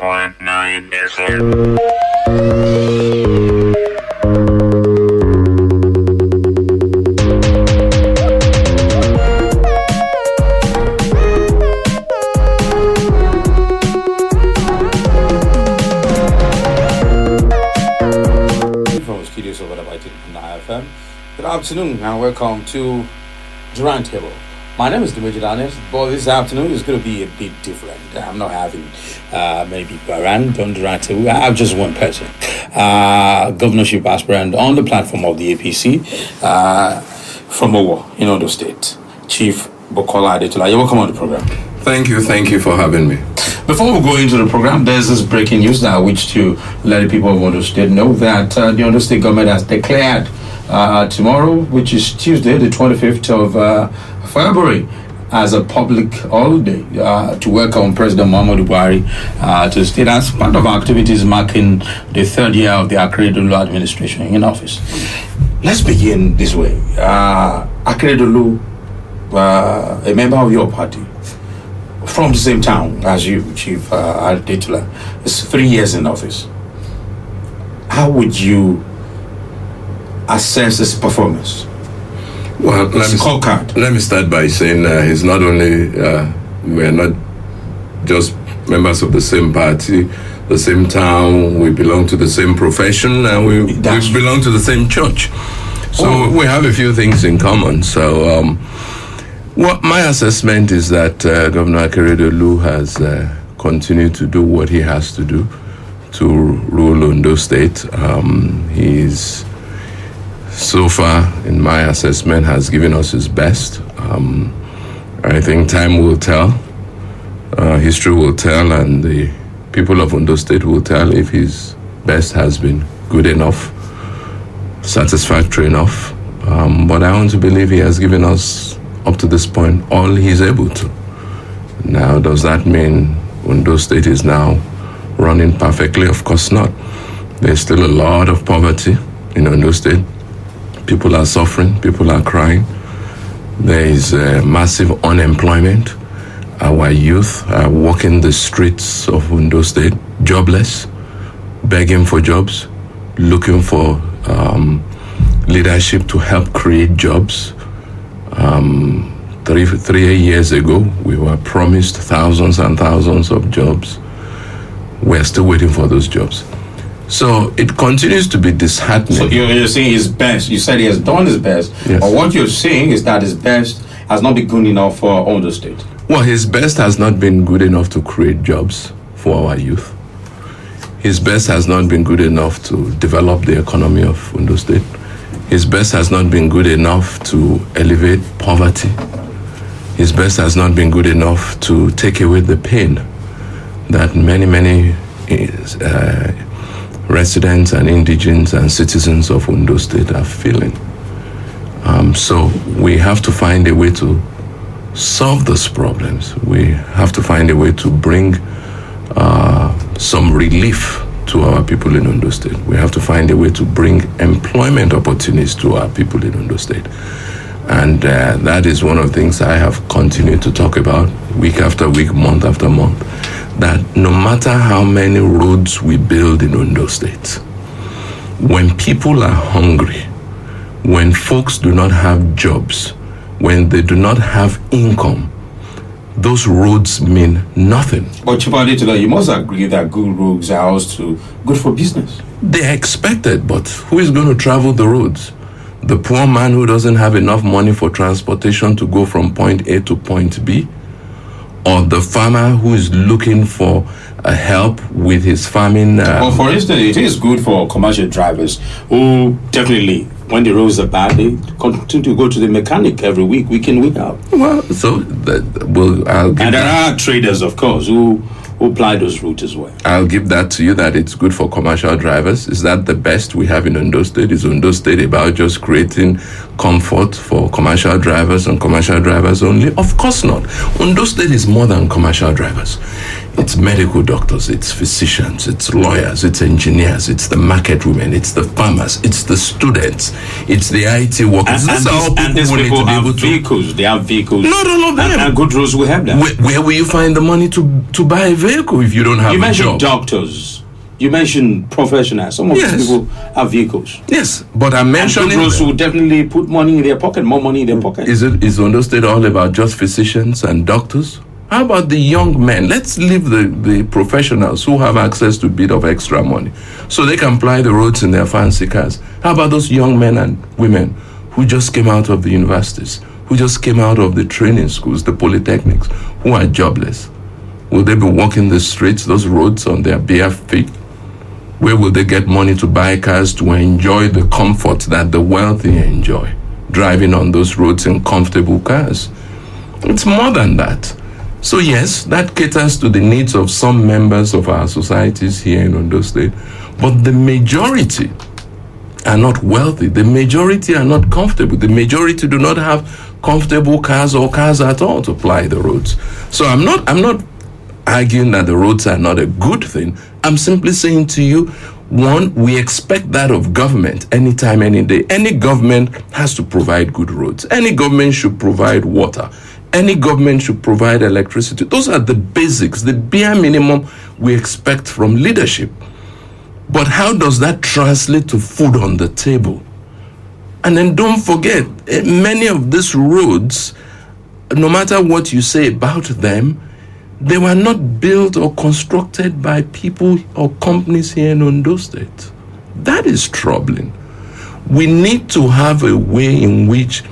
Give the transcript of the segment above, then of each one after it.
106.9 FM. From studios over the FM. Good afternoon and welcome to the RoundTable. My name is Adetula, but this afternoon is going to be a bit different. I'm not having many people around on the RoundTable. I have just one person, Governorship Aspirant on the platform of the APC from Ondo in Ondo State, Chief Bukola Adetula. You're welcome on the program. Thank you for having me. Before we go into the program, there's this breaking news that I wish to let the people of Ondo State know that the Ondo State government has declared tomorrow, which is Tuesday, the 25th of February, as a public holiday to welcome President Muhammadu Buhari to the state as part of activities marking the third year of the Adetula administration in office. Let's begin this way. Adetula, a member of your party, from the same town as you, Chief Adetula, is 3 years in office. How would you assess his performance? Well, let me start by saying he's not only, we're not just members of the same party, the same town, we belong to the same profession, and we belong to the same church. So we have a few things in common. So what my assessment is that Governor Adetula has continued to do what he has to do to rule Ondo State. He's so far, in my assessment, has given us his best. I think time will tell, history will tell, and the people of Ondo State will tell if his best has been good enough, satisfactory enough. But I want to believe he has given us, up to this point, all he's able to. Now, does that mean Ondo State is now running perfectly? Of course not. There's still a lot of poverty in Ondo State. People are suffering, people are crying. There is massive unemployment. Our youth are walking the streets of Ondo State, jobless, begging for jobs, looking for leadership to help create jobs. 3 years ago, we were promised thousands and thousands of jobs. We're still waiting for those jobs. So it continues to be disheartening. So you're saying his best. You said he has done his best. Yes. But what you're saying is that his best has not been good enough for Ondo State. Well, his best has not been good enough to create jobs for our youth. His best has not been good enough to develop the economy of Ondo State. His best has not been good enough to elevate poverty. His best has not been good enough to take away the pain that many residents and indigents and citizens of Ondo State are feeling. So we have to find a way to solve those problems. We have to find a way to bring some relief to our people in Ondo State. We have to find a way to bring employment opportunities to our people in Ondo State. And that is one of the things I have continued to talk about week after week, month after month, that no matter how many roads we build in Ondo State, when people are hungry, when folks do not have jobs, when they do not have income, those roads mean nothing. But Chief Adetula, you must agree that good roads are also good for business. They are expected, but who is going to travel the roads? The poor man who doesn't have enough money for transportation to go from point A to point B? Or the farmer who is looking for help with his farming? Well, for instance, it is good for commercial drivers who definitely, when the roads are bad, they continue to go to the mechanic every week, week in, week out. Well, so I'll give and there are traders, of course, who apply those routes as well. I'll give that to you, that it's good for commercial drivers. Is that the best we have in Ondo State? Is Ondo State about just creating comfort for commercial drivers and commercial drivers only? Of course not. Ondo State is more than commercial drivers. It's medical doctors, it's physicians, it's lawyers, it's engineers, it's the market women, it's the farmers, it's the students, it's the IT workers. And these people have vehicles. They have vehicles. Not all of them. And good roads will help them. Where will you find the money to buy a vehicle if you don't have a job? You mentioned doctors. You mentioned professionals. Some of these people have vehicles. Yes, but I'm mentioning... And good roads will definitely put money in their pocket, more money in their pocket. Is Ondo State all about just physicians and doctors? How about the young men? Let's leave the professionals who have access to a bit of extra money so they can ply the roads in their fancy cars. How about those young men and women who just came out of the universities, who just came out of the training schools, the polytechnics, who are jobless? Will they be walking the streets, those roads, on their bare feet? Where will they get money to buy cars to enjoy the comfort that the wealthy enjoy, driving on those roads in comfortable cars? It's more than that. So yes, that caters to the needs of some members of our societies here in Ondo State, but the majority are not wealthy. The majority are not comfortable. The majority do not have comfortable cars or cars at all to ply the roads. So I'm not arguing that the roads are not a good thing. I'm simply saying to you, one, we expect that of government anytime, any day. Any government has to provide good roads. Any government should provide water. Any government should provide electricity. Those are the basics, the bare minimum we expect from leadership. But how does that translate to food on the table? And then don't forget, many of these roads, no matter what you say about them, they were not built or constructed by people or companies here in Ondo State. That is troubling. We need to have a way in which,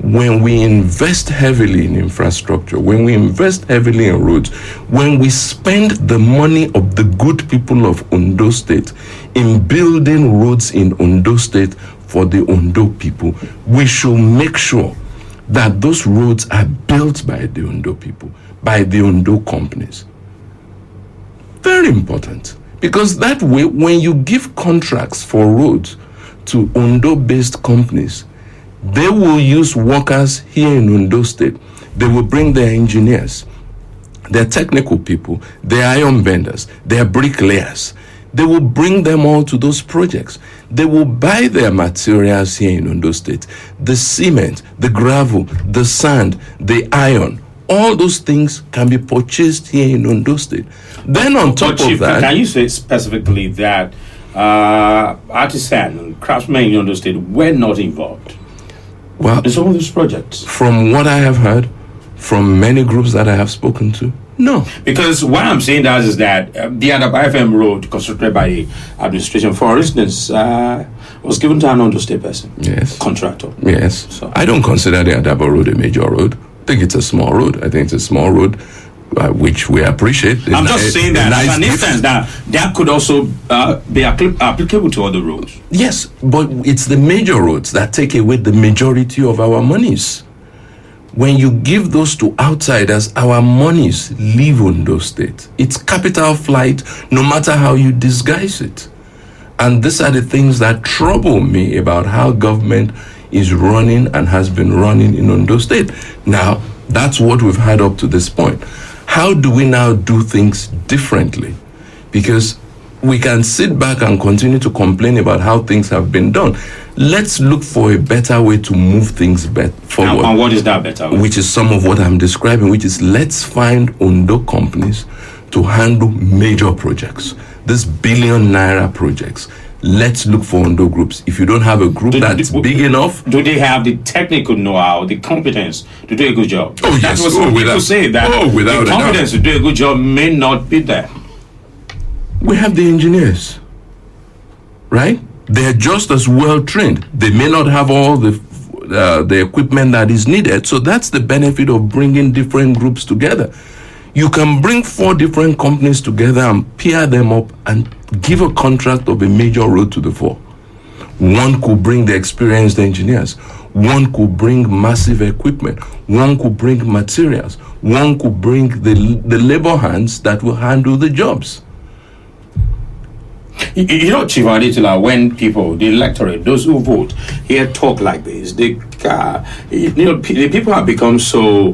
when we invest heavily in infrastructure, when we invest heavily in roads, when we spend the money of the good people of Ondo State in building roads in Ondo State for the Ondo people, we should make sure that those roads are built by the Ondo people, by the Ondo companies. Very important. Because that way, when you give contracts for roads to Ondo-based companies, they will use workers here in Ondo State. They will bring their engineers, their technical people, their iron benders, their bricklayers. They will bring them all to those projects. They will buy their materials here in Ondo State. The cement, the gravel, the sand, the iron, all those things can be purchased here in Ondo State. Then on top of that... Can you say specifically that artisan and craftsmen in Ondo State were not involved? Well, in some of these projects. From what I have heard, from many groups that I have spoken to, no. Because why I'm saying that is that the Adaba FM road constructed by the administration, for instance, was given to an Ondo State person. Yes. Contractor. Yes. So. I don't consider the Adaba road a major road. I think it's a small road. I think it's a small road, which we appreciate. I'm just saying that as an instance that could also be applicable to other roads. Yes, but it's the major roads that take away the majority of our monies. When you give those to outsiders, our monies leave Ondo State. It's capital flight, no matter how you disguise it. And these are the things that trouble me about how government is running and has been running in Ondo State. Now, that's what we've had up to this point. How do we now do things differently? Because we can sit back and continue to complain about how things have been done. Let's look for a better way to move things forward. And what is that better way? Which is some of what I'm describing, which is let's find Ondo companies to handle major projects. These billion naira projects. Let's look for Ondo groups. If you don't have a group that's big enough... Do they have the technical know-how, the competence to do a good job? Oh, yes. That's what people say, that without the competence to do a good job may not be there. We have the engineers, right? They're just as well trained. They may not have all the equipment that is needed. So that's the benefit of bringing different groups together. You can bring 4 different companies together and pair them up and give a contract of a major road to the 4. One could bring the experienced engineers. One could bring massive equipment. One could bring materials. One could bring the labor hands that will handle the jobs. You know, Chief Adetula, when people, the electorate, those who vote, hear talk like this, the people have become so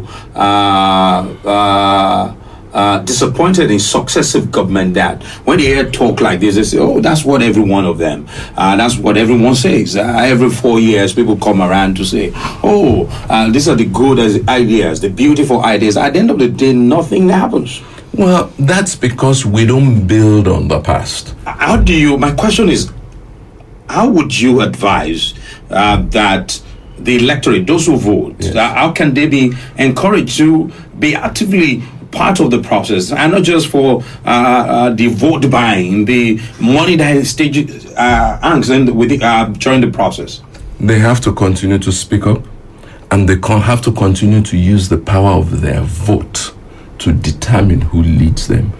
disappointed in successive government that when they hear talk like this, they say, oh, that's what every one of them, that's what everyone says. Every 4 years, people come around to say, oh, these are the good ideas, the beautiful ideas. At the end of the day, nothing happens. Well, that's because we don't build on the past. My question is, how would you advise that the electorate, those who vote, Yes. How can they be encouraged to be actively part of the process, and not just for the vote buying, the money that stage hangs in during the process? They have to continue to speak up, and they have to continue to use the power of their vote to determine who leads them.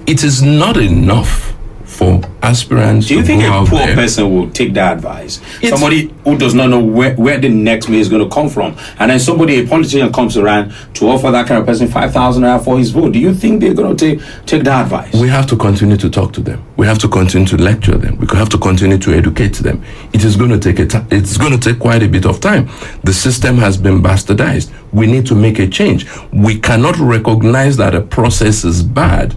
It is not enough for aspirants to go out there. Do you think a poor person will take that advice? Somebody who does not know where the next meal is going to come from, and then a politician comes around to offer that kind of person 5,000 naira for his vote. Do you think they're going to take that advice? We have to continue to talk to them. We have to continue to lecture them. We have to continue to educate them. It is going to take it's going to take quite a bit of time. The system has been bastardized. We need to make a change. We cannot recognize that a process is bad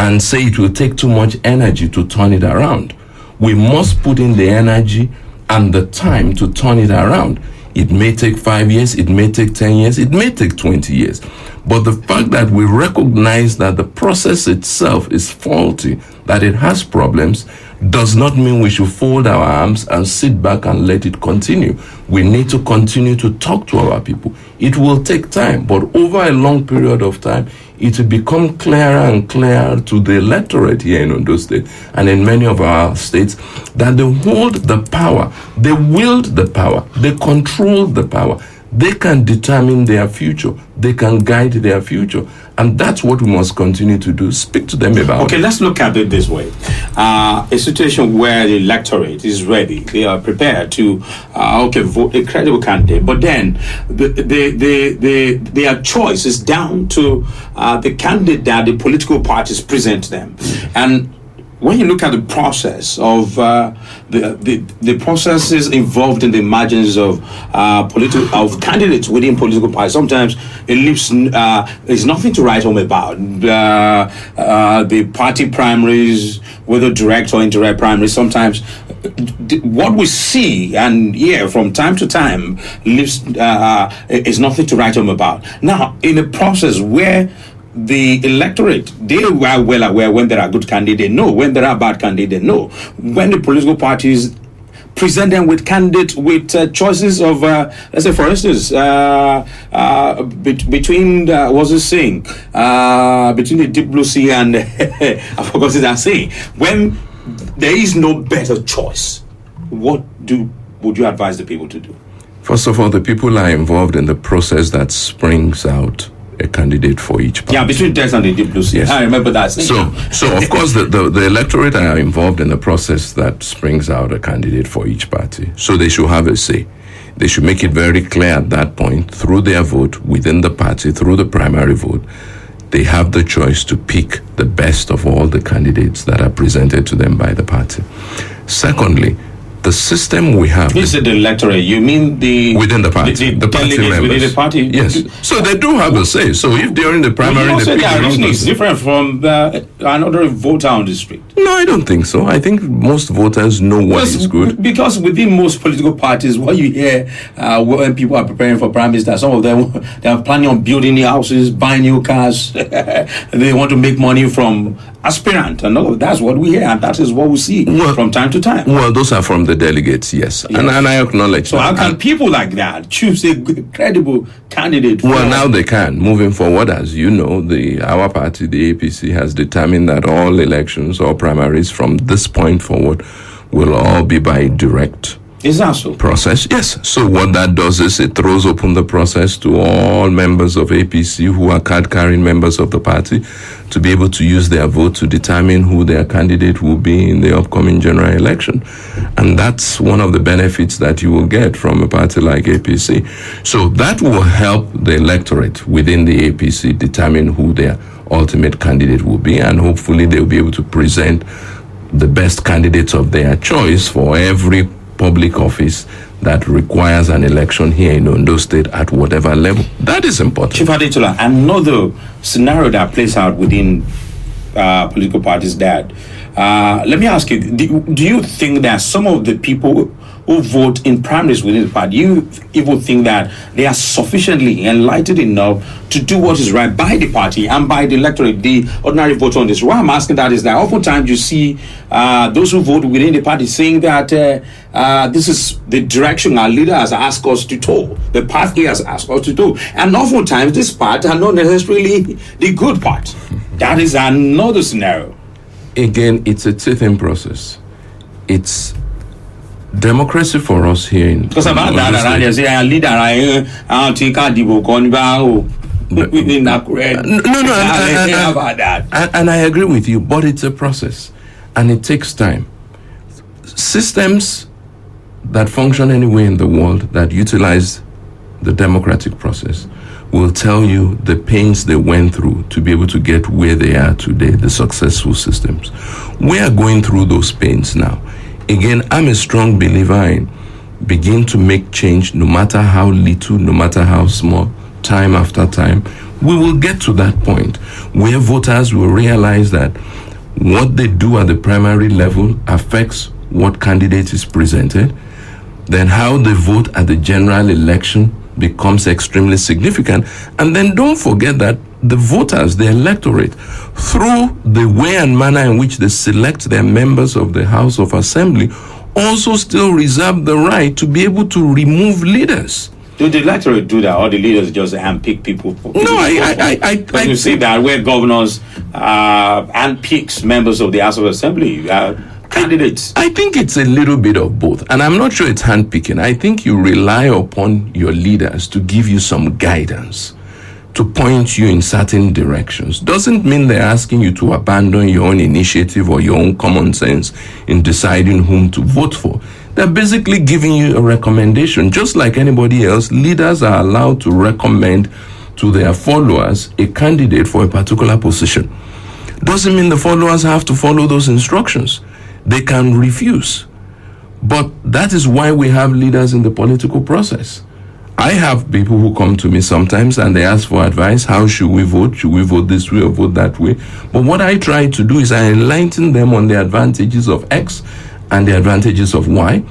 and say it will take too much energy to turn it around. We must put in the energy and the time to turn it around. It may take 5 years, it may take 10 years, it may take 20 years. But the fact that we recognize that the process itself is faulty, that it has problems, does not mean we should fold our arms and sit back and let it continue. We need to continue to talk to our people. It will take time, but over a long period of time, it will become clearer and clearer to the electorate here in Ondo State and in many of our states that they hold the power, they wield the power, they control the power. They can determine their future. They can guide their future. And that's what we must continue to do. Speak to them about Okay, let's look at it this way. A situation where the electorate is ready. They are prepared to, vote a credible candidate. But then their choice is down to the candidate that the political parties present them. And when you look at the process of the processes involved in the margins of candidates within political parties, sometimes it leaves there's nothing to write home about. The party primaries, whether direct or indirect primaries, sometimes what we see and hear from time to time leaves is nothing to write home about. Now, in a process where the electorate, they are well aware when there are good candidates, they know. When there are bad candidates, they know. When the political parties present them with candidates with choices of, let's say, for instance, between between the deep blue sea and I forgot what I say. When there is no better choice, what would you advise the people to do? First of all, the people are involved in the process that springs out a candidate for each party. Yeah, between Dex and the deep blue sea. Yes. I remember that. So of course, the electorate are involved in the process that springs out a candidate for each party. So they should have a say. They should make it very clear at that point, through their vote within the party, through the primary vote, they have the choice to pick the best of all the candidates that are presented to them by the party. Secondly, the system we have. You said the electorate. You mean within the party, the party members within the party. Yes. So they do have a say. So if during the primary, they pick it's different from another voter on the street. No, I don't think so. I think most voters know what is good. Because within most political parties, what you hear when people are preparing for primaries, that some of them they are planning on building new houses, buying new cars. They want to make money from Aspirant, and all of that's what we hear, and that is what we see from time to time. Well, those are from the delegates, yes. And I acknowledge so that. So how can people like that choose a credible candidate? Well, now they can. Moving forward, as you know, our party, the APC, has determined that all elections or primaries from this point forward will all be by direct Is that so? process. Yes. So what that does is it throws open the process to all members of APC who are card-carrying members of the party to be able to use their vote to determine who their candidate will be in the upcoming general election. And that's one of the benefits that you will get from a party like APC. So that will help the electorate within the APC determine who their ultimate candidate will be, and hopefully they'll be able to present the best candidates of their choice for every public office that requires an election here in Ondo State at whatever level. That is important. Chief Adetula, another scenario that plays out within political parties that, let me ask you, do you think that some of the people who vote in primaries within the party, you even think that they are sufficiently enlightened enough to do what is right by the party and by the electorate, the ordinary voter on this? Why I'm asking that is that oftentimes you see those who vote within the party saying that this is the direction our leader has asked us to toe, the path he has asked us to toe. And oftentimes this part are not necessarily the good part. That is another scenario. Again, it's a teething process. It's democracy for us here in because about that around there say a leader I think Adibo about that. And I agree with you, but it's a process and it takes time. Systems that function anywhere in the world that utilize the democratic process will tell you the pains they went through to be able to get where they are today, the successful systems. We are going through those pains now. Again, I'm a strong believer in begin to make change, no matter how little, no matter how small, time after time. We will get to that point where voters will realize that what they do at the primary level affects what candidate is presented. Then how they vote at the general election becomes extremely significant. And then don't forget that the voters, the electorate, through the way and manner in which they select their members of the House of Assembly, also still reserve the right to be able to remove leaders. Do the electorate do that, or the leaders just handpick people? No, I you see that where governors handpicks members of the House of Assembly, candidates. I think it's a little bit of both, and I'm not sure it's handpicking. I think you rely upon your leaders to give you some guidance, to point you in certain directions. Doesn't mean they're asking you to abandon your own initiative or your own common sense in deciding whom to vote for. They're basically giving you a recommendation. Just like anybody else, leaders are allowed to recommend to their followers a candidate for a particular position. Doesn't mean the followers have to follow those instructions. They can refuse. But that is why we have leaders in the political process. I have people who come to me sometimes and they ask for advice. How should we vote? Should we vote this way or vote that way? But what I try to do is I enlighten them on the advantages of X and the advantages of Y,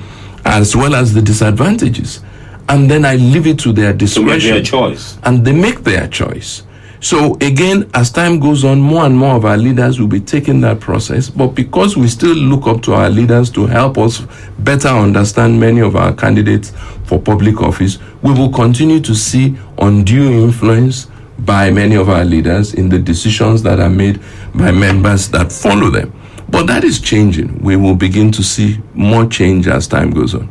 as well as the disadvantages. And then I leave it to their discretion. To make their choice. And they make their choice. So again, as time goes on, more and more of our leaders will be taking that process. But because we still look up to our leaders to help us better understand many of our candidates for public office, we will continue to see undue influence by many of our leaders in the decisions that are made by members that follow them. But that is changing. We will begin to see more change as time goes on.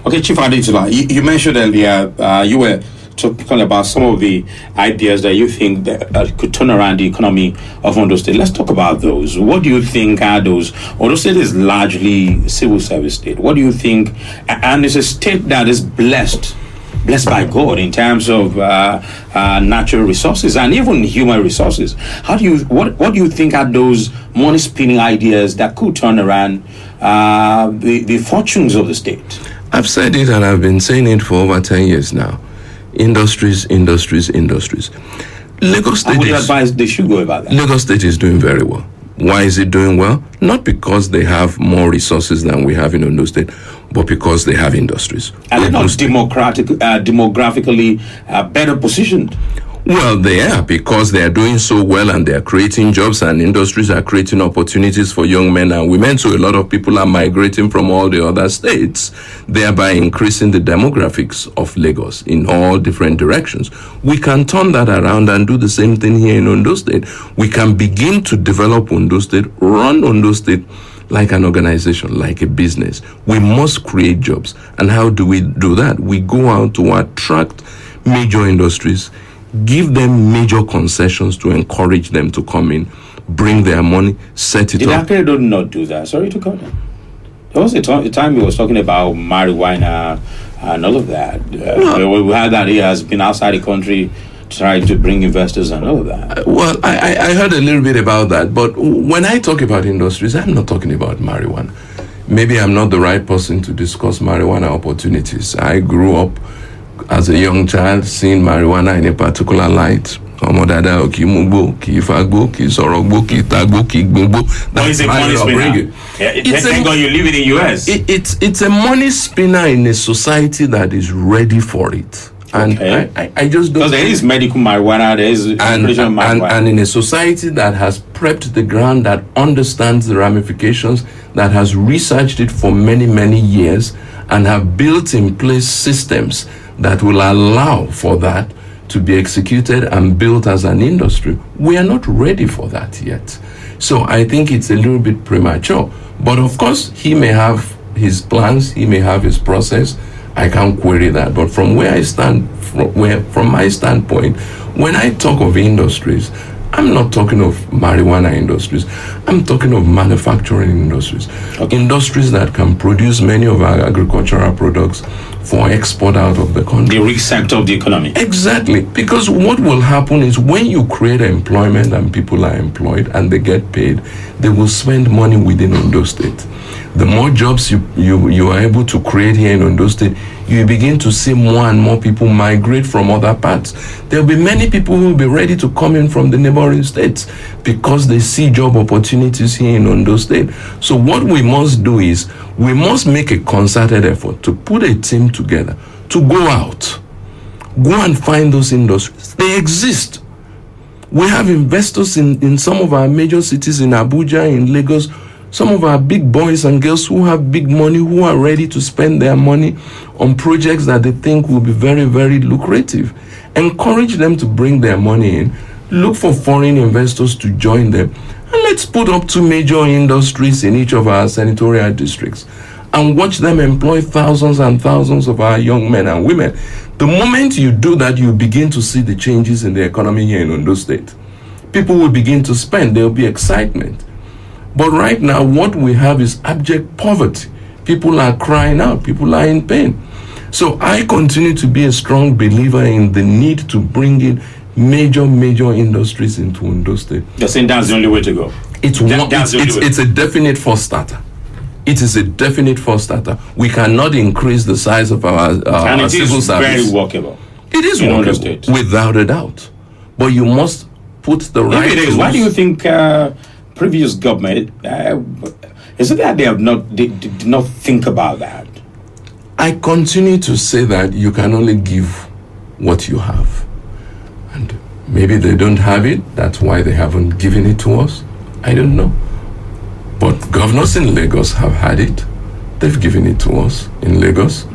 Okay, Chief Adetula, you mentioned earlier, you were talking about some of the ideas that you think that could turn around the economy of Ondo State. Let's talk about those. What do you think are those? Ondo State is largely civil service state. What do you think? And it's a state that is blessed by God in terms of natural resources and even human resources. What do you think are those money spinning ideas that could turn around the fortunes of the state? I've said it and I've been saying it for over 10 years now. Industries. Lagos State. What advice they should go about that? Lagos State is doing very well. Why is it doing well? Not because they have more resources than we have in Ondo State, but because they have industries. And they're not demographically better positioned. Well, they are, because they are doing so well and they are creating jobs, and industries are creating opportunities for young men and women. So a lot of people are migrating from all the other states, thereby increasing the demographics of Lagos in all different directions. We can turn that around and do the same thing here in Ondo State. We can begin to develop Ondo State, run Ondo State like an organization, like a business. We must create jobs. And how do we do that? We go out to attract major industries, give them major concessions to encourage them to come in, bring their money, set it up. Did Akere not do that? Sorry to cut them. There was a time he was talking about marijuana and all of that. We heard that he has been outside the country trying to bring investors and all of that. Well, I heard a little bit about that. But when I talk about industries, I'm not talking about marijuana. maybe I'm not the right person to discuss marijuana opportunities. I grew up as a young child seeing marijuana in a particular light. That's a money spinner. Thank God you live in the US. It's a money spinner in a society that is ready for it. And I just don't. Because there is medical marijuana, there is recreational marijuana. And in a society that has prepped the ground, that understands the ramifications, that has researched it for many, many years, and have built in place systems that will allow for that to be executed and built as an industry. We are not ready for that yet. So I think it's a little bit premature. But of course, he may have his plans, he may have his process. I can't query that. But from where I stand, from my standpoint, when I talk of industries, I'm not talking of marijuana industries. I'm talking of manufacturing industries. Okay. Industries that can produce many of our agricultural products for export out of the country. The rich sector of the economy. Exactly. Because what will happen is when you create employment and people are employed and they get paid, they will spend money within Ondo State. The more jobs you are able to create here in Ondo State, you begin to see more and more people migrate from other parts. There will be many people who will be ready to come in from the neighboring states because they see job opportunities here in Ondo State. So what we must do is we must make a concerted effort to put a team together to go out, go and find those industries. They exist. We have investors in some of our major cities, in Abuja, in Lagos, some of our big boys and girls who have big money, who are ready to spend their money on projects that they think will be very, very lucrative. Encourage them to bring their money in. Look for foreign investors to join them. And let's put up 2 major industries in each of our senatorial districts and watch them employ thousands and thousands of our young men and women. The moment you do that, you begin to see the changes in the economy here in Ondo State. People will begin to spend. There will be excitement. But right now, what we have is abject poverty. People are crying out. People are in pain. So I continue to be a strong believer in the need to bring in major industries into Ondo State. You're saying that's the only way to go? It's a definite first starter. It is a definite first starter. We cannot increase the size of our civil service. And it is very workable. It is workable, without a doubt. But you must put the right... If it is, why do you think... previous government, is it that they did not think about that? I continue to say that you can only give what you have. And maybe they don't have it, that's why they haven't given it to us. I don't know. But governors in Lagos have had it. They've given it to us in Lagos.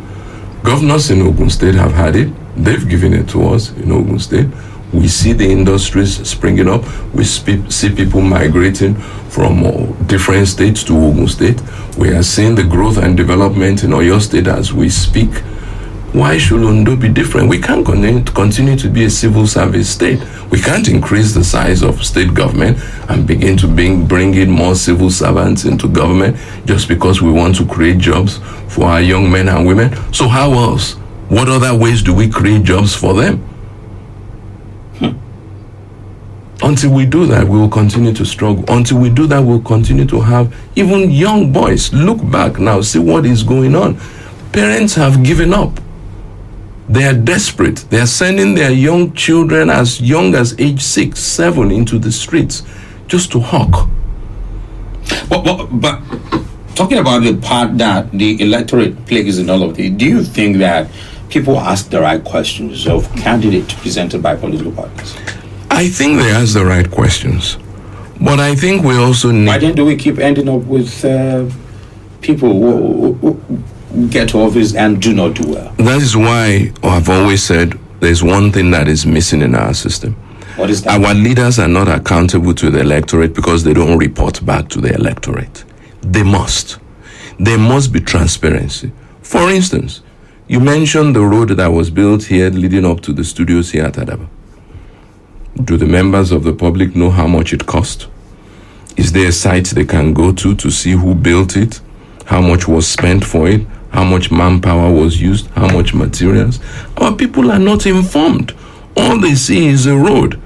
Governors in Ogun State have had it. They've given it to us in Ogun State. We see the industries springing up. We see people migrating from different states to Ogun State. We are seeing the growth and development in Oyo State as we speak. Why should Ondo be different? We can't continue to be a civil service state. We can't increase the size of state government and begin to bring in more civil servants into government just because we want to create jobs for our young men and women. So how else? What other ways do we create jobs for them? Until we do that, we will continue to struggle. Until we do that, we'll continue to have even young boys. Look back now, see what is going on. Parents have given up. They are desperate. They are sending their young children as young as age 6, 7 into the streets just to hawk. But talking about the part that the electorate plays in all of this, do you think that people ask the right questions of candidates presented by political parties? I think they ask the right questions, but I think we also need... Why then do we keep ending up with people who get to office and do not do well? That is why I've always said there's one thing that is missing in our system. What is that? Our leaders are not accountable to the electorate because they don't report back to the electorate. They must. There must be transparency. For instance, you mentioned the road that was built here leading up to the studios here at Adaba. Do the members of the public know how much it cost? Is there a site they can go to see who built it? How much was spent for it? How much manpower was used? How much materials? Our people are not informed. All they see is a road.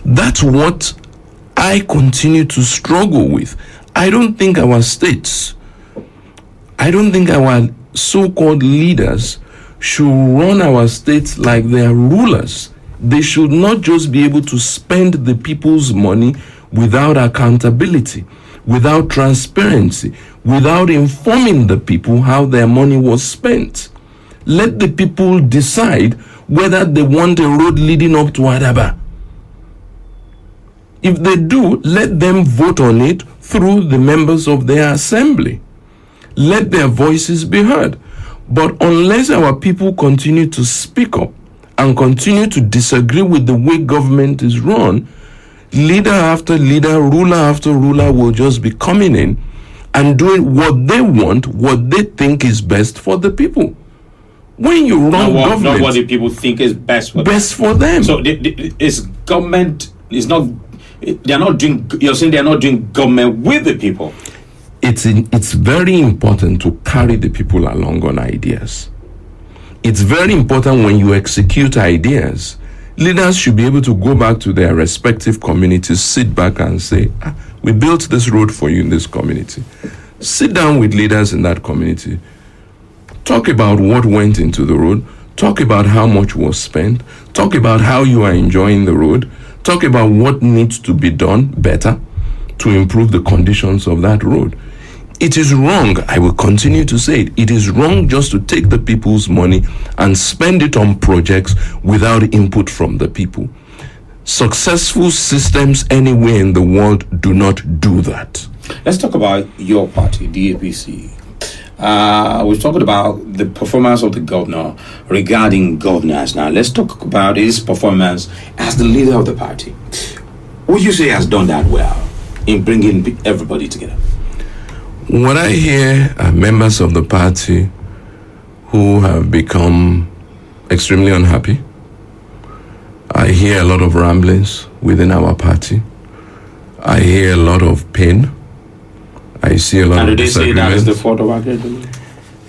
That's what I continue to struggle with. I don't think our states I don't think our so-called leaders should run our states like they are rulers. They should not just be able to spend the people's money without accountability, without transparency, without informing the people how their money was spent. Let the people decide whether they want a road leading up to Adaba. If they do, let them vote on it through the members of their assembly. Let their voices be heard. But unless our people continue to speak up and continue to disagree with the way government is run, leader after leader, ruler after ruler will just be coming in and doing what they want, what they think is best for the people. When you run government, not what the people think is best for them. So is government is not. They are not doing. You're saying they are not doing government with the people. It's very important to carry the people along on ideas. It's very important when you execute ideas. Leaders should be able to go back to their respective communities, sit back and say, we built this road for you in this community. Sit down with leaders in that community. Talk about what went into the road. Talk about how much was spent. Talk about how you are enjoying the road. Talk about what needs to be done better to improve the conditions of that road. It is wrong, I will continue to say it, it is wrong just to take the people's money and spend it on projects without input from the people. Successful systems anywhere in the world do not do that. Let's talk about your party, the APC. We've talked about the performance of the governor regarding governance. Now, let's talk about his performance as the leader of the party. Would you say has done that well in bringing everybody together? What I hear are members of the party who have become extremely unhappy. I hear a lot of ramblings within our party. I hear a lot of pain. I see a lot of disagreements. And do they say that is the fault of Adetula?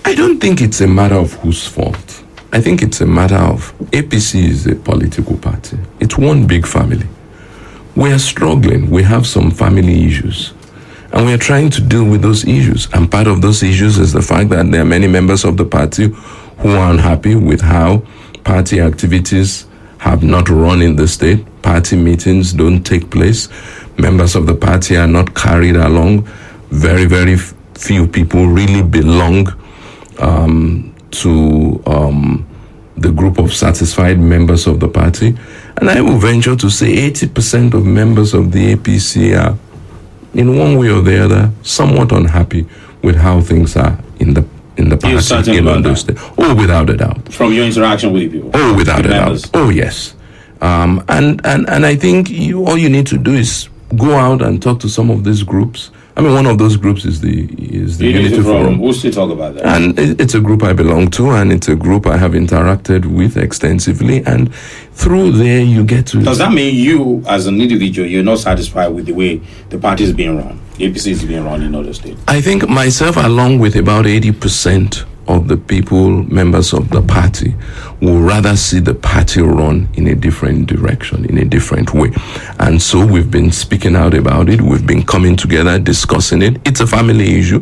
I don't think it's a matter of whose fault. I think it's a matter of APC is a political party. It's one big family. We are struggling. We have some family issues. And we are trying to deal with those issues. And part of those issues is the fact that there are many members of the party who are unhappy with how party activities have not run in the state. Party meetings don't take place. Members of the party are not carried along. Very, very few people really belong to the group of satisfied members of the party. And I will venture to say 80% of members of the APC are, in one way or the other, somewhat unhappy with how things are in the party in Ondo State. Oh, without a doubt. From your interaction with people. Oh, without a doubt. Oh, yes. And I think all you need to do is go out and talk to some of these groups. I mean, one of those groups is the Unity Forum. We'll still talk about that. And it's a group I belong to, and it's a group I have interacted with extensively. And through there, you get to... Does that mean you, as an individual, you're not satisfied with the way the party is being run? The APC is being run in other states? I think myself, along with about 80% of the people, members of the party, will rather see the party run in a different direction, in a different way. And so we've been speaking out about it. We've been coming together, discussing it. It's a family issue.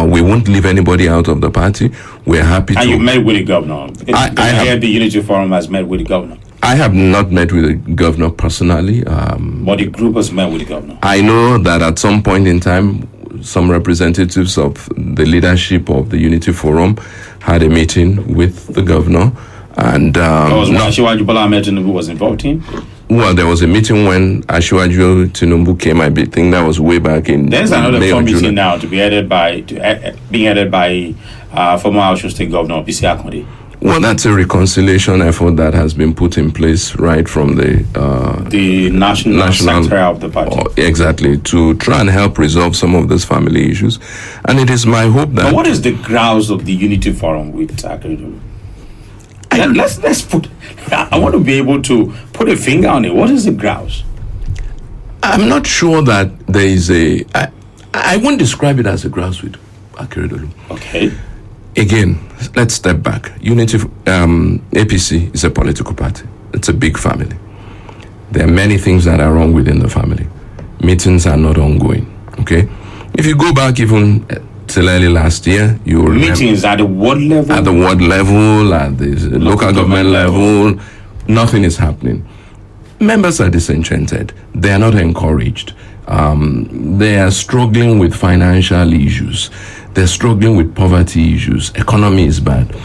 We won't leave anybody out of the party. We're happy to... And you met with the governor. I heard the Unity Forum has met with the governor. I have not met with the governor personally. But the group has met with the governor. I know that at some point in time, some representatives of the leadership of the Unity Forum had a meeting with the governor, and Asiwaju Tinubu was involved in. Well, there was a meeting when Asiwaju Tinubu came. I think that was way back in. There's another committee now to be headed by former Osun State Governor Bisi Akande. Well, that's a reconciliation effort that has been put in place right from the national secretary of the party. Exactly, to try and help resolve some of those family issues. And it is my hope that... But what is the grounds of the Unity Forum with Akande? Let's put... I want to be able to put a finger on it. What is the grounds? I'm not sure that there is a... I won't describe it as a grounds with Akeredolu. Okay. Again, let's step back. Unity APC is a political party. It's a big family. There are many things that are wrong within the family. Meetings are not ongoing. Okay, if you go back even particularly last year. You will meetings at the ward level? At the ward level, at the local government level, nothing is happening. Members are disenchanted. They are not encouraged. They are struggling with financial issues. They're struggling with poverty issues. Economy is bad.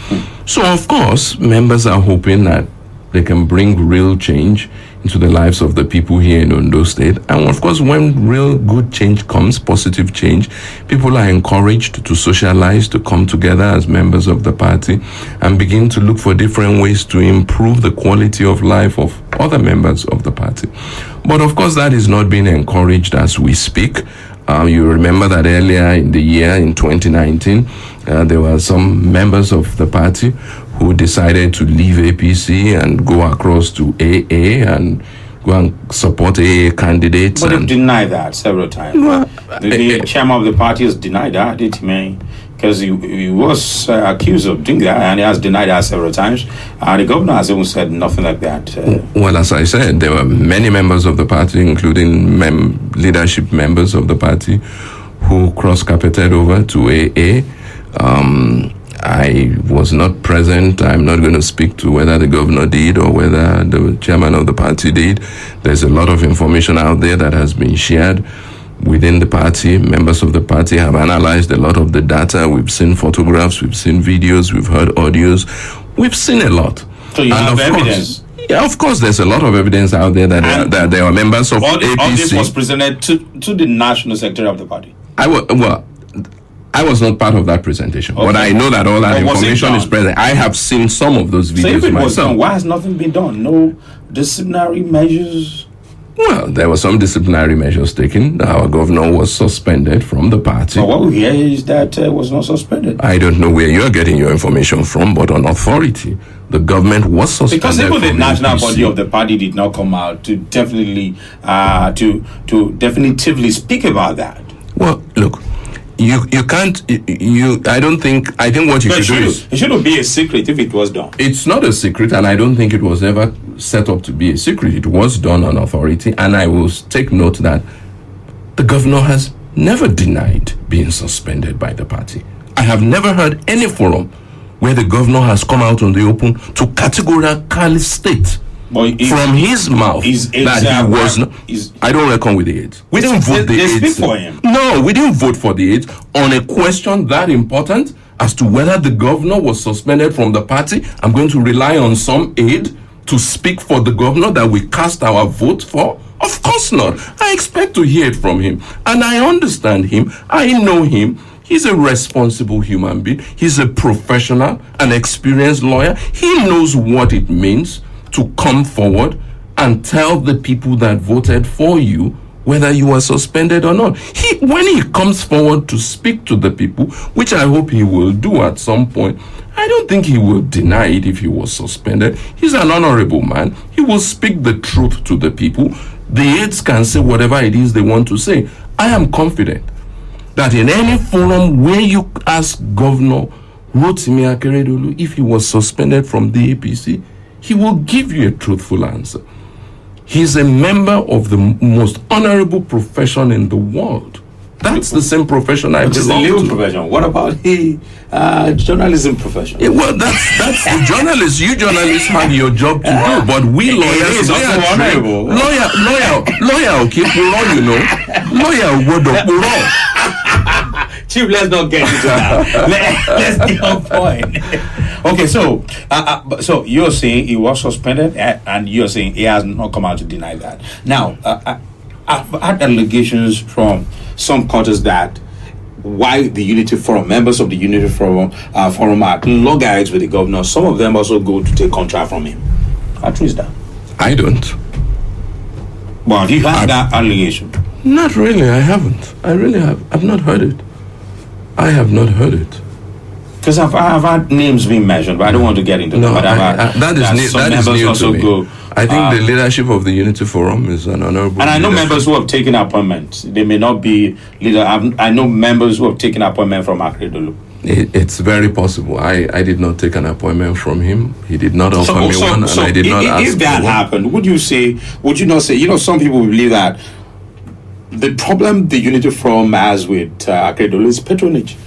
So, of course, members are hoping that they can bring real change into the lives of the people here in Ondo State. And of course, when real good change comes, positive change, people are encouraged to socialize, to come together as members of the party and begin to look for different ways to improve the quality of life of other members of the party. But of course, that is not being encouraged as we speak. You remember that earlier in the year, in 2019, there were some members of the party who decided to leave APC and go across to AA and go and support AA candidates. But they've denied that several times. Well, the chairman of the party has denied that, because he was accused of doing that, and he has denied that several times. The governor has even said nothing like that. Well, as I said, there were many members of the party, including leadership members of the party, who cross-carpeted over to AA. I was not present. I'm not going to speak to whether the governor did or whether the chairman of the party did. There's a lot of information out there that has been shared within the party. Members of the party have analyzed a lot of the data. We've seen photographs, we've seen videos, we've heard audios. We've seen a lot. So you have evidence? Yeah, of course, there's a lot of evidence out there that there are members of APC. All this was presented to the national secretary of the party? I was not part of that presentation, but I know that all that information is present. I have seen some of those videos so if it myself. Was done, why has nothing been done? No disciplinary measures? Well, there were some disciplinary measures taken. Our governor was suspended from the party. But what we hear is that was not suspended. I don't know where you're getting your information from, but on authority, the government was suspended. Because even the national body of the party did not come out to definitely to definitively speak about that. Well, look. You can't, I think what you should do is... It shouldn't be a secret if it was done. It's not a secret, and I don't think it was ever set up to be a secret. It was done on authority, and I will take note that the governor has never denied being suspended by the party. I have never heard any forum where the governor has come out on the open to categorically state from his mouth that he was not. I don't reckon with the aides. We didn't vote the aides. For him. No, we didn't vote for the aides on a question that important as to whether the governor was suspended from the party. I'm going to rely on some aide to speak for the governor that we cast our vote for. Of course not. I expect to hear it from him, and I understand him. I know him. He's a responsible human being. He's a professional, an experienced lawyer. He knows what it means to come forward and tell the people that voted for you whether you are suspended or not. When he comes forward to speak to the people, which I hope he will do at some point, I don't think he will deny it if he was suspended. He's an honorable man. He will speak the truth to the people. The aides can say whatever it is they want to say. I am confident that in any forum where you ask Governor Rotimi Akeredolu if he was suspended from the APC, he will give you a truthful answer. He's a member of the most honorable profession in the world. That's the same profession I belong to. It's the legal profession. What about the journalism profession? Yeah, well, that's the journalists. You journalists have your job to do, but we lawyers, lawyer, okay, you know, lawyer, word of Chief, let's not get into that. Let's get on point. Okay, so you're saying he was suspended, and you're saying he has not come out to deny that. Now, I've had allegations from some quarters that why the Unity Forum, members of the Unity Forum are loggerheads with the governor. Some of them also go to take contract from him. How true is that? I don't. Well, have you heard that allegation? Not really, I haven't. I really have. I've not heard it. I have not heard it. Because I've had names being mentioned, but I don't want to get into that. That is new to me. I think the leadership of the Unity Forum is an honorable. And I know members who have taken appointments. They may not be leader. I know members who have taken appointment from Akeredolu. It's very possible. I did not take an appointment from him. He did not offer me one, and I did not ask. If that happened, would you not say? You know, some people believe that the problem the Unity Forum has with Akeredolu is patronage.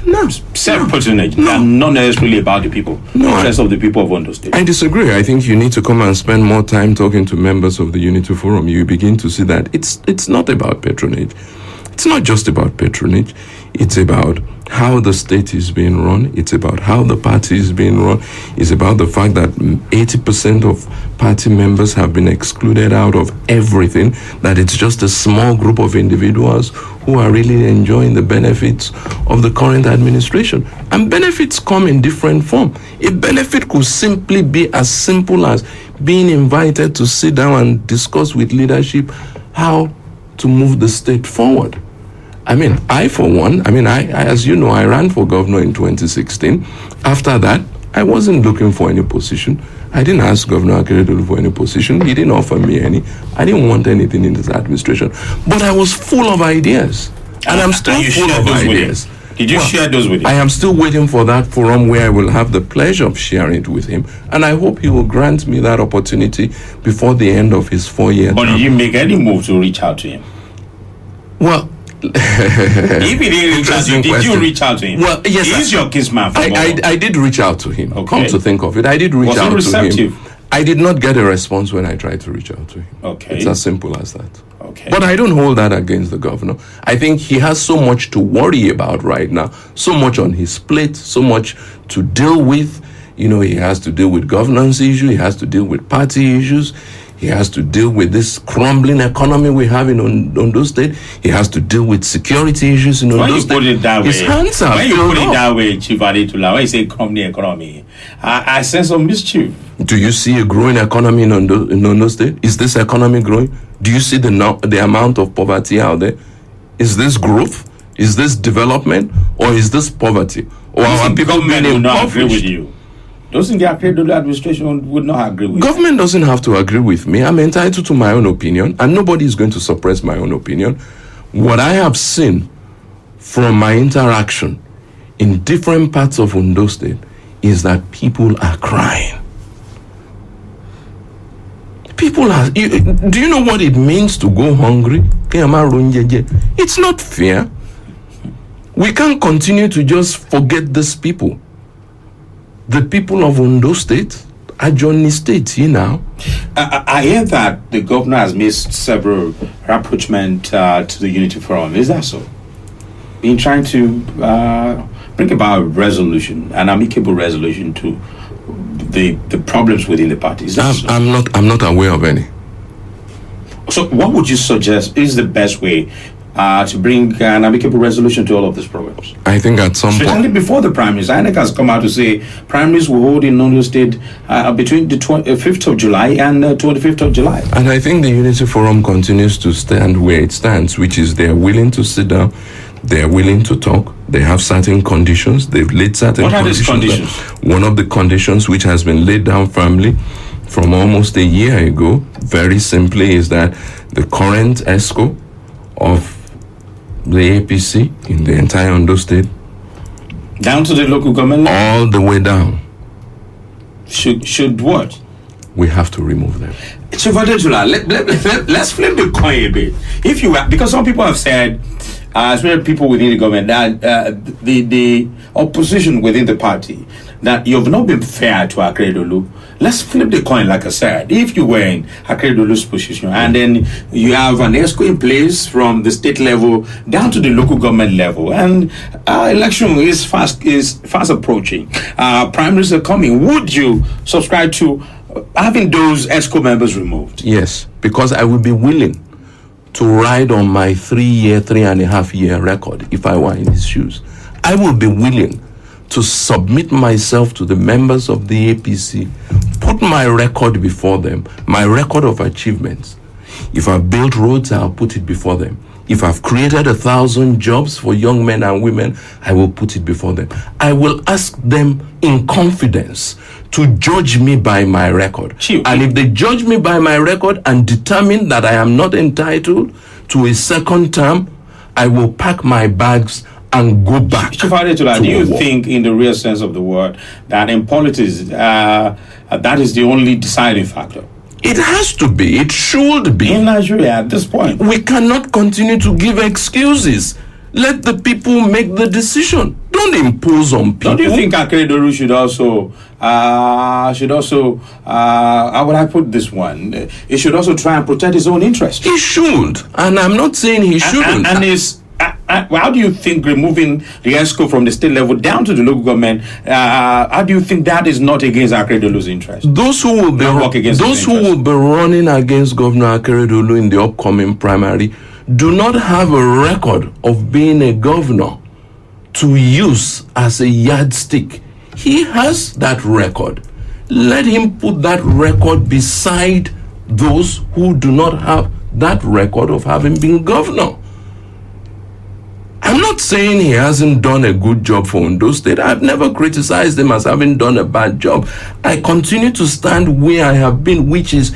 No. Self-patronage, and not necessarily about the people, the interest of the people of Ondo State. I disagree. I think you need to come and spend more time talking to members of the Unity Forum. You begin to see that it's not about patronage. It's not just about patronage. It's about how the state is being run. It's about how the party is being run. It's about the fact that 80% of party members have been excluded out of everything, that it's just a small group of individuals who are really enjoying the benefits of the current administration. And benefits come in different form. A benefit could simply be as simple as being invited to sit down and discuss with leadership how to move the state forward. I mean, as you know, I ran for governor in 2016. After that, I wasn't looking for any position. I didn't ask Governor Adetula for any position. He didn't offer me any. I didn't want anything in this administration. But I was full of ideas. And I'm still full of ideas. Did you share those with him? I am still waiting for that forum where I will have the pleasure of sharing it with him. And I hope he will grant me that opportunity before the end of his 4-year term. But did you make any move to reach out to him? Well, if he didn't reach out to you, did you reach out to him? Well, yes. He's your kinsman. I did reach out to him. Okay. Come to think of it, I did reach out receptive? to him. I did not get a response when I tried to reach out to him. Okay. It's as simple as that. Okay. But I don't hold that against the governor. I think he has so much to worry about right now, so much on his plate, so much to deal with. You know, he has to deal with governance issues, he has to deal with party issues. He has to deal with this crumbling economy we have in Ondo State. He has to deal with security issues in Ondo State. When you put it that his way, hands are when you put filled it up. that way, Chief Adetula, when you say crumbling economy, I sense some mischief. Do you see a growing economy in Ondo State? Is this economy growing? Do you see the amount of poverty out there? Is this growth? Is this development? Or is this poverty? Or are people being will not agree with impoverished? you? Doesn't the Adetula administration would not agree with you? Government doesn't have to agree with me. I'm entitled to my own opinion, and nobody is going to suppress my own opinion. What I have seen from my interaction in different parts of Ondo State is that people are crying. People are... do you know what it means to go hungry? It's not fair. We can't continue to just forget these people. The people of Ondo State are Johnny State, now. I hear that the governor has made several rapprochement to the Unity Forum. Is that so? Been trying to bring about a resolution, an amicable resolution to the problems within the party. Is that so? I'm not aware of any. So what would you suggest is the best way to bring an amicable resolution to all of these problems? I think at some Especially point... before the primaries. INEC has come out to say primaries will hold in Ondo State between the 5th of July and 25th of July. And I think the Unity Forum continues to stand where it stands, which is they are willing to sit down, they are willing to talk, they have certain conditions, they've laid certain What are conditions. these conditions? One of the conditions which has been laid down firmly from almost a year ago, very simply, is that the current ESCO of the APC in the entire Ondo State, Down to the local government level? all the way down, Should what? we have to remove them. So let's flip the coin a bit. If you because some people have said, especially people within the government, that the opposition within the party, that you've not been fair to Adetula. Let's flip the coin, like I said. If you were in Adetula's position, and then you have an ESCO in place from the state level down to the local government level, and election is fast approaching. Primaries are coming. Would you subscribe to having those ESCO members removed? Yes, because I would be willing to ride on my 3.5 year record if I were in his shoes. I will be willing to submit myself to the members of the APC, put my record before them, my record of achievements. If I've built roads, I'll put it before them. If I've created 1,000 jobs for young men and women, I will put it before them. I will ask them in confidence to judge me by my record. And if they judge me by my record and determine that I am not entitled to a second term, I will pack my bags and go back. Chief Adetula, do you think, in the real sense of the word, that in politics, that is the only deciding factor? It has to be. It should be. In Nigeria at this point. We cannot continue to give excuses. Let the people make the decision. Don't don't impose on people. Don't you think Akeredolu should also how would I put this one? He should also try and protect his own interest. He should, and I'm not saying he shouldn't. How do you think removing the ESCO from the state level down to the local government? How do you think that is not against Akeredolu's interest? Those who will be running against Governor Akeredolu in the upcoming primary do not have a record of being a governor to use as a yardstick. He has that record. Let him put that record beside those who do not have that record of having been governor. I'm not saying he hasn't done a good job for Ondo State. I've never criticized him as having done a bad job. I continue to stand where I have been, which is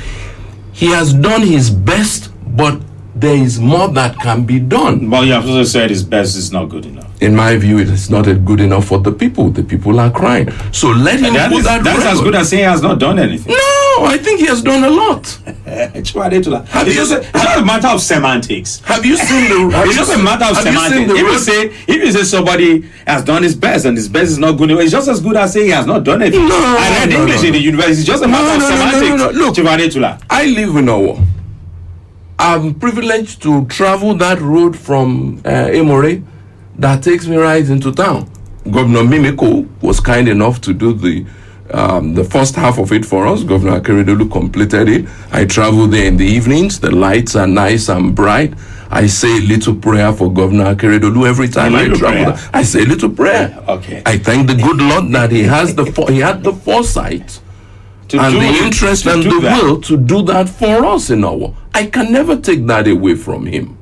he has done his best, but there is more that can be done. But you have also said his best is not good enough. In my view, it is not good enough for the people. The people are crying. So let him put that record. That's as good as saying he has not done anything. No, I think he has done a lot. It's just a matter of semantics. Have you seen the... It's just a matter of semantics. If you say somebody has done his best and his best is not good enough, it's just as good as saying he has not done anything. I read English in the university. It's just a matter of semantics. Look, I live in Owo. I'm privileged to travel that road from Emore that takes me right into town. Governor Mimiko was kind enough to do the first half of it for us. Governor Akeredolu completed it. I travel there in the evenings. The lights are nice and bright. I say a little prayer for Governor Akeredolu every time I travel. I say a little prayer. Okay. I thank the good Lord that he had the foresight and the interest and the will to do that for us in Owo. I can never take that away from him.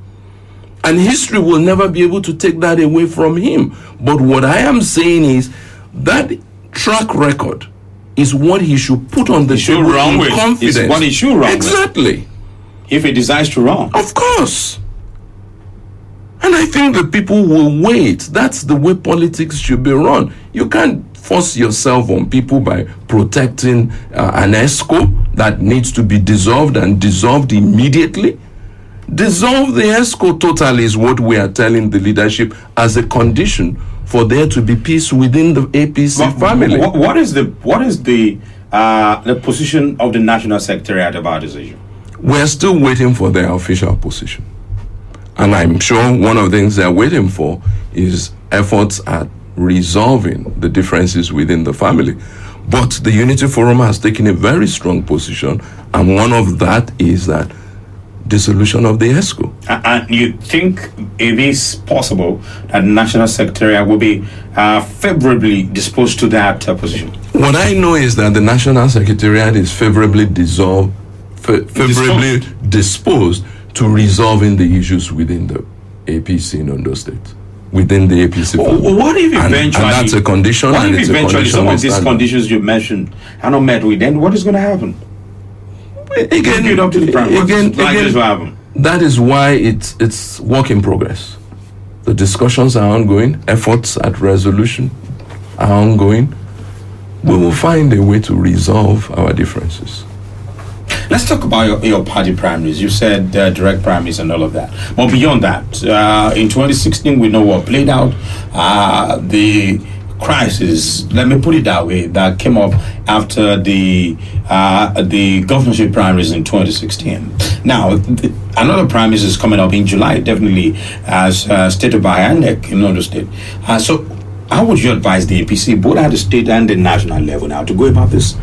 And history will never be able to take that away from him. But what I am saying is that track record is what he should put on the table with confidence. It's what he should run exactly. If he decides to run. Of course. And I think the people will wait. That's the way politics should be run. You can't force yourself on people by protecting an ESCO that needs to be dissolved and dissolved immediately. Dissolve the ESCO totally is what we are telling the leadership as a condition for there to be peace within the APC family. What is the position of the National Secretariat about this issue? We're still waiting for their official position. And I'm sure one of the things they're waiting for is efforts at resolving the differences within the family. But the Unity Forum has taken a very strong position, and one of that is that dissolution of the ESCO. And you think it is possible that the National Secretariat will be favorably disposed to that position? What I know is that the National Secretariat is favorably disposed to resolving the issues within the APC in Ondo State. Within the APC. What if eventually... And that's a condition. What if eventually some of these conditions you mentioned are not met with? Then what is going to happen? Again, that is why it's work in progress. The discussions are ongoing. Efforts at resolution are ongoing. We will find a way to resolve our differences. Let's talk about your party primaries. You said direct primaries and all of that. But beyond that, in 2016, we know what played out. The crisis, let me put it that way, that came up after the governorship primaries in 2016. Now, another primaries is coming up in July, definitely, as stated by INEC in Ondo State. So, how would you advise the APC, both at the state and the national level now, to go about this?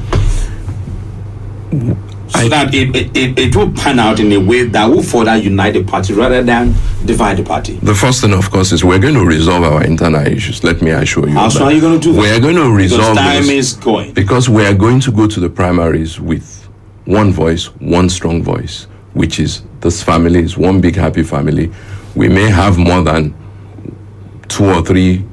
So that it will pan out in a way that will further unite the party rather than divide the party. The first thing, of course, is we're going to resolve our internal issues. Let me assure you. How soon are you going to do that? We're going to resolve because time is going. Because we are going to go to the primaries with one voice, one strong voice, which is this family is one big happy family. We may have more than 2 or 3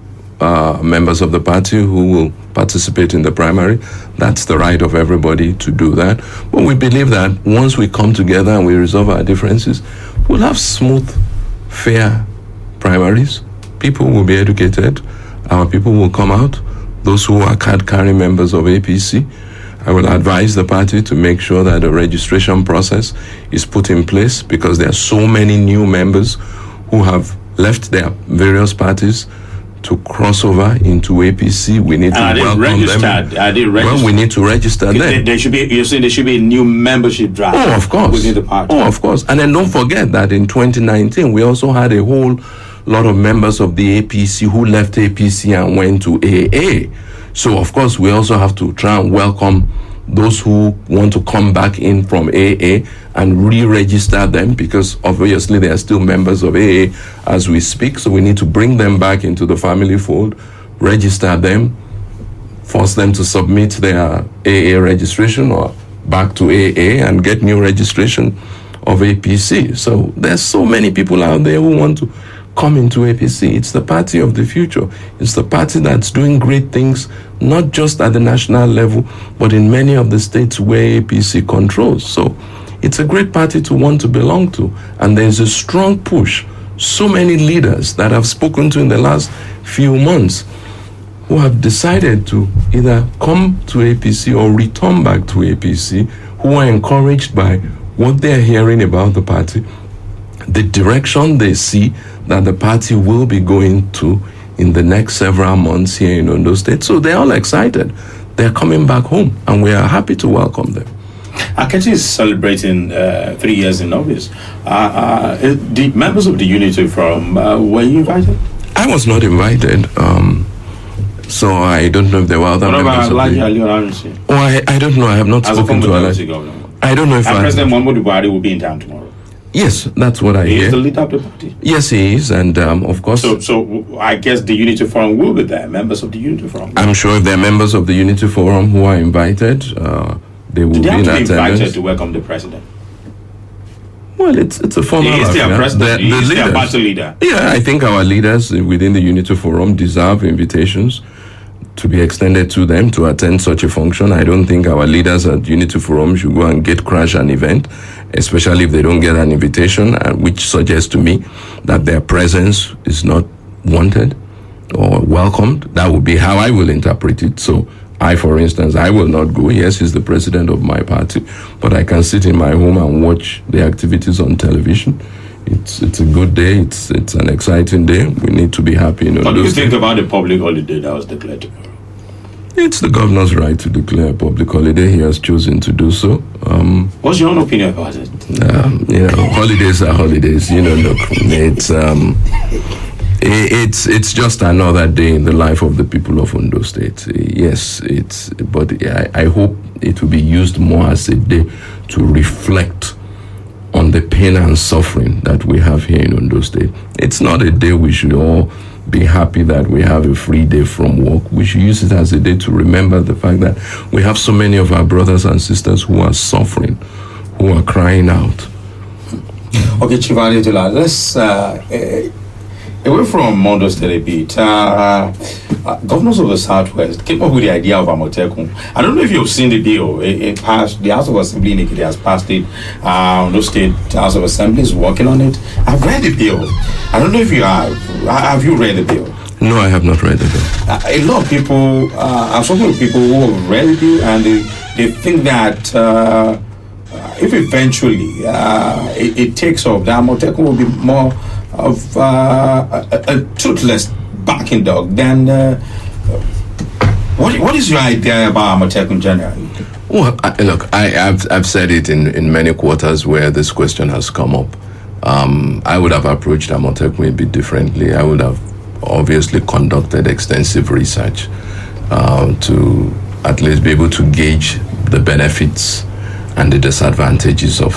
members of the party who will participate in the primary. That's the right of everybody to do that. But we believe that once we come together and we resolve our differences, we'll have smooth, fair primaries. People will be educated. Our people will come out. Those who are card-carrying members of APC, I will advise the party to make sure that a registration process is put in place, because there are so many new members who have left their various parties to cross over into APC, we need to welcome them. Are they registered? Well, we need to register them. There should be. You're saying there should be a new membership draft. Oh, of course. Within the party. Oh, of course. And then don't forget that in 2019, we also had a whole lot of members of the APC who left APC and went to AA. So, of course, we also have to try and welcome those who want to come back in from AA and re-register them, because obviously they are still members of AA as we speak. So we need to bring them back into the family fold, register them, force them to submit their AA registration or back to AA and get new registration of APC. So there's so many people out there who want to come into APC. It's the party of the future. It's the party that's doing great things, not just at the national level, but in many of the states where APC controls. So it's a great party to want to belong to. And there's a strong push. So many leaders that I've spoken to in the last few months who have decided to either come to APC or return back to APC, who are encouraged by what they're hearing about the party, the direction they see that the party will be going to in the next several months here in Ondo State. So they're all excited. They're coming back home, and we are happy to welcome them. Akechi is celebrating 3 years in office. The members of the Unity Forum, were you invited? I was not invited, so I don't know if there were other members of the... Oh, I don't know. I have not spoken to Oladimeji. I don't know if President Muhammadu Buhari will be in town tomorrow. Yes, that's what I hear. He's the leader of the party. Yes, he is, and of course. So I guess the Unity Forum will be there. Members of the Unity Forum. I'm sure if there are members of the Unity Forum who are invited, they will be in attendance. Invited to welcome the president? Well, it's a formal affair. Is their president? Is their party leader? Yeah, I think our leaders within the Unity Forum deserve invitations to be extended to them to attend such a function. I don't think our leaders at Unity Forum should go and crash an event, especially if they don't get an invitation, which suggests to me that their presence is not wanted or welcomed. That would be how I will interpret it. So I, for instance, I will not go. Yes, he's the president of my party, but I can sit in my home and watch the activities on television. It's a good day. It's an exciting day. We need to be happy. What do you think about the public holiday that was declared tomorrow? It's the governor's right to declare a public holiday. He has chosen to do so. What's your own opinion about it? Holidays are holidays. Look, it's just another day in the life of the people of Ondo State. Yes, but I hope it will be used more as a day to reflect on the pain and suffering that we have here in Ondo State. It's not a day we should all be happy that we have a free day from work. We should use it as a day to remember the fact that we have so many of our brothers and sisters who are suffering, who are crying out. Okay, Chief Adetula, let's away from Ondo State a bit. Governors of the Southwest came up with the idea of Amotekun. I don't know if you've seen the bill. It passed. The House of Assembly in Ekiti has passed it. Ondo State House of Assembly is working on it. I've read the bill. I don't know if you have. Have you read the bill? No, I have not read the bill. A lot of people, I've spoken with people who have read the bill, and they think that if eventually it takes off, the Amotekun will be more of a toothless barking dog. Then what is your idea about Amotekun generally? Well, look, I've said it in many quarters where this question has come up. I would have approached Amotekun a bit differently. I would have obviously conducted extensive research to at least be able to gauge the benefits and the disadvantages of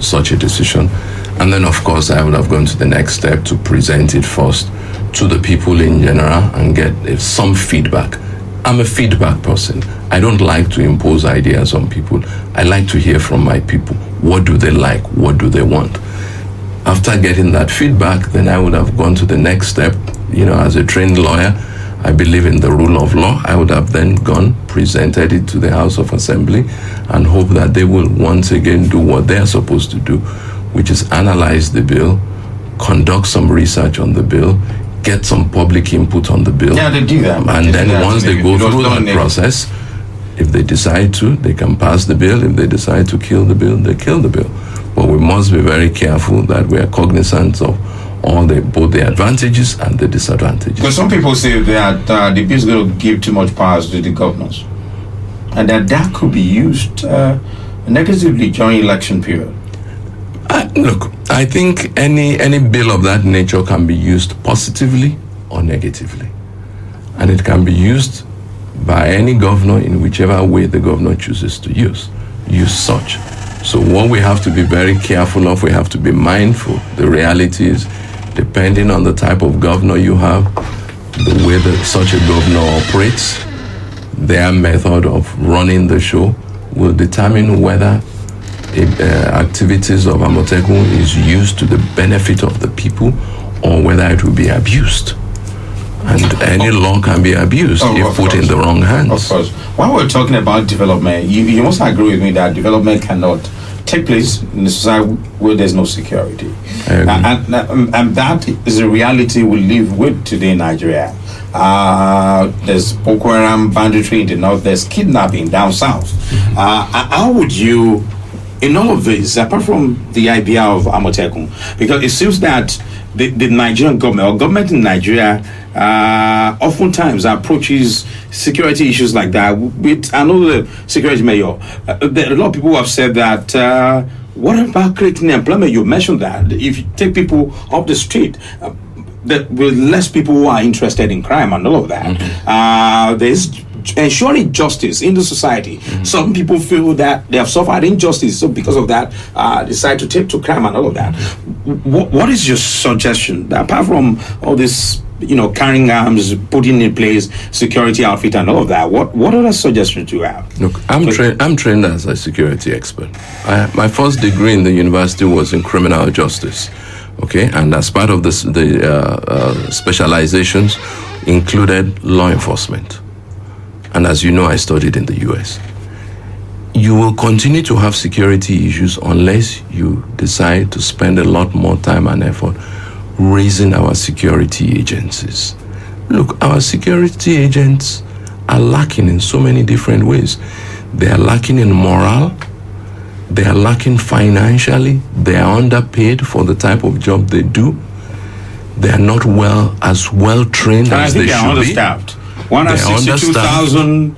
such a decision. And then, of course, I would have gone to the next step to present it first to the people in general and get some feedback. I'm a feedback person. I don't like to impose ideas on people. I like to hear from my people. What do they like? What do they want? After getting that feedback, then I would have gone to the next step. As a trained lawyer, I believe in the rule of law. I would have then presented it to the House of Assembly and hope that they will once again do what they're supposed to do, which is analyze the bill, conduct some research on the bill, get some public input on the bill. Yeah, they do that. And then once they go through that process, if they decide to, they can pass the bill. If they decide to kill the bill, they kill the bill. But we must be very careful that we are cognizant of both the advantages and the disadvantages. Because some people say that the bill is going to give too much powers to the governors, and that could be used negatively during election period. Look, I think any bill of that nature can be used positively or negatively, and it can be used by any governor in whichever way the governor chooses to use such. So what we have to be very careful of, we have to be mindful. The reality is, depending on the type of governor you have, the way that such a governor operates, their method of running the show will determine whether activities of Amotekun is used to the benefit of the people or whether it will be abused. And any law can be abused if put in the wrong hands. Of course. While we're talking about development, you must agree with me that development cannot take place in a society where there's no security. And that is a reality we live with today in Nigeria. There's Boko Haram banditry in the north, there's kidnapping down south. How would you, in all of this, apart from the idea of Amotekun, because it seems that the Nigerian government or government in Nigeria oftentimes approaches security issues like that with, I know the security mayor, there are a lot of people who have said that what about creating employment? You mentioned that if you take people off the street, that with less people who are interested in crime and all of that, there's ensuring justice in the society. Some people feel that they have suffered injustice, so because of that, decide to take to crime and all of that. What is your suggestion, apart from all this, carrying arms, putting in place security outfit and all of that? What other suggestions do you have? Look, I'm trained as a security expert. My first degree in the university was in criminal justice. Okay, and as part of this, the specializations included law enforcement. And as you know, I studied in the US. You will continue to have security issues unless you decide to spend a lot more time and effort raising our security agencies. Look, our security agents are lacking in so many different ways. They are lacking in morale. They are lacking financially. They are underpaid for the type of job they do. They are not as well trained as they should be. I think they are understaffed. 162,000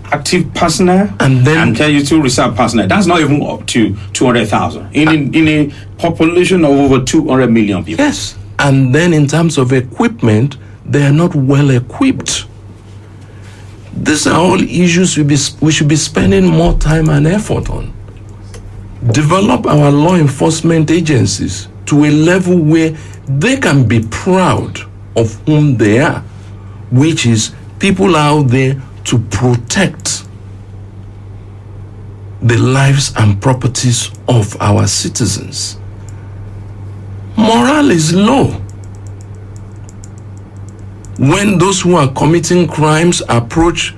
active personnel and 32 reserve personnel. That's not even up to 200,000 in a population of over 200 million people. Yes, and then in terms of equipment, they are not well equipped. These are all issues we should be spending more time and effort on. Develop our law enforcement agencies to a level where they can be proud of whom they are, which is people out there to protect the lives and properties of our citizens. Morale is low. When those who are committing crimes approach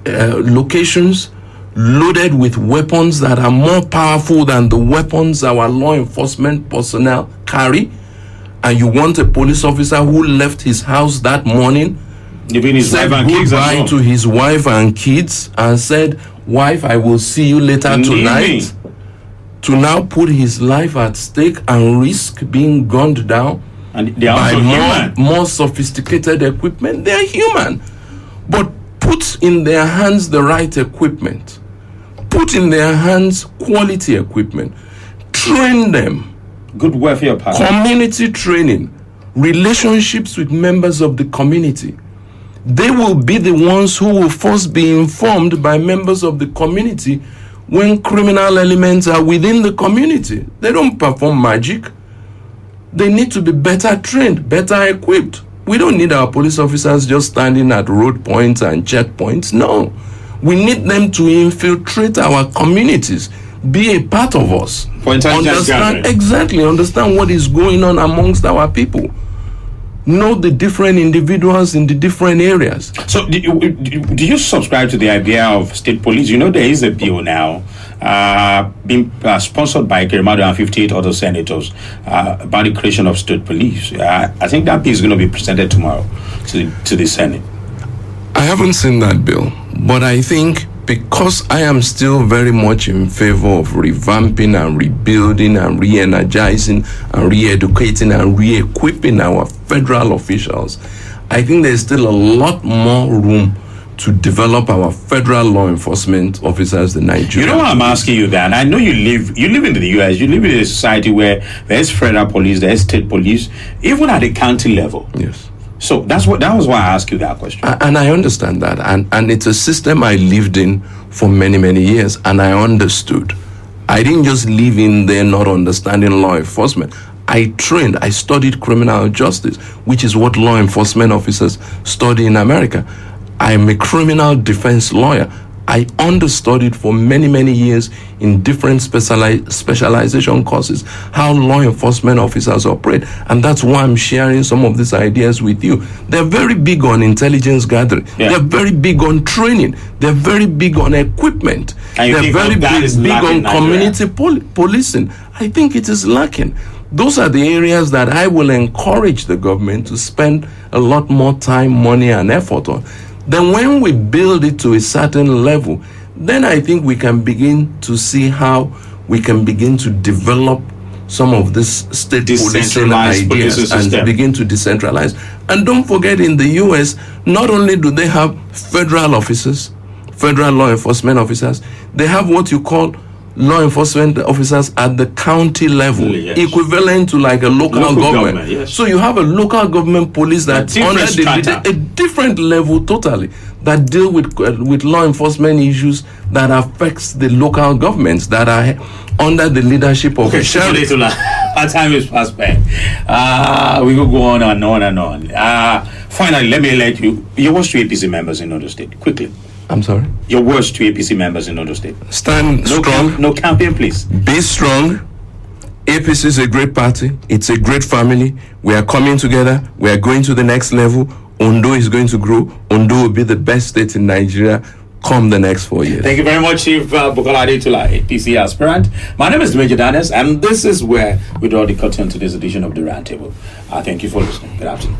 locations loaded with weapons that are more powerful than the weapons our law enforcement personnel carry, and you want a police officer who left his house that morning, said goodbye to his wife and kids and said, "Wife, I will see you later tonight," to now put his life at stake and risk being gunned down by more sophisticated equipment. They are human. But put in their hands the right equipment. Put in their hands quality equipment. Train them. Good welfare package. Community training. Relationships with members of the community. They will be the ones who will first be informed by members of the community when criminal elements are within the community. They don't perform magic. They need to be better trained, better equipped. We don't need our police officers just standing at road points and checkpoints. No. We need them to infiltrate our communities, be a part of us. For intelligence gathering. Understand what is going on amongst our people. Know the different individuals in the different areas. So do you subscribe to the idea of state police? You know, there is a bill now being sponsored by Kirimado and 58 other senators about the creation of state police. I think that bill is going to be presented tomorrow to the Senate. I haven't seen that bill, but I think because I am still very much in favor of revamping and rebuilding and re-energizing and re-educating and re-equipping our federal officials, I think there's still a lot more room to develop our federal law enforcement officers in Nigeria. You know why I'm asking you that? I know you live in the US, you live in a society where there's federal police, there's state police, even at the county level. Yes. So that was why I asked you that question. And I understand that. And it's a system I lived in for many, many years, and I understood. I didn't just live in there not understanding law enforcement. I trained, I studied criminal justice, which is what law enforcement officers study in America. I'm a criminal defense lawyer. I understood it for many, many years in different specialization courses, how law enforcement officers operate. And that's why I'm sharing some of these ideas with you. They're very big on intelligence gathering. Yeah. They're very big on training. They're very big on equipment. They're very big on community policing. I think it is lacking. Those are the areas that I will encourage the government to spend a lot more time, money, and effort on. Then when we build it to a certain level, then I think we can begin to see how we can begin to develop some of this state policing ideas and begin to decentralize. And don't forget, in the US, not only do they have federal officers, federal law enforcement officers, they have what you call law enforcement officers at the county level, yes, equivalent to like a local government. Yes. So you have a local government police that's under a different level totally, that deal with law enforcement issues that affects the local governments that are under the leadership of a sheriff. Our time is fast spent. We could go on and on and on. Finally, let me let you words to APC members in Ondo State quickly. I'm sorry? Your words to APC members in Ondo State. Stand strong. No campaign, please. Be strong. APC is a great party. It's a great family. We are coming together. We are going to the next level. Ondo is going to grow. Ondo will be the best state in Nigeria come the next 4 years. Thank you very much, Chief Bukola Adetula, APC Aspirant. My name is Adetula, and this is where we draw the curtain to this edition of the Roundtable. Thank you for listening. Good afternoon.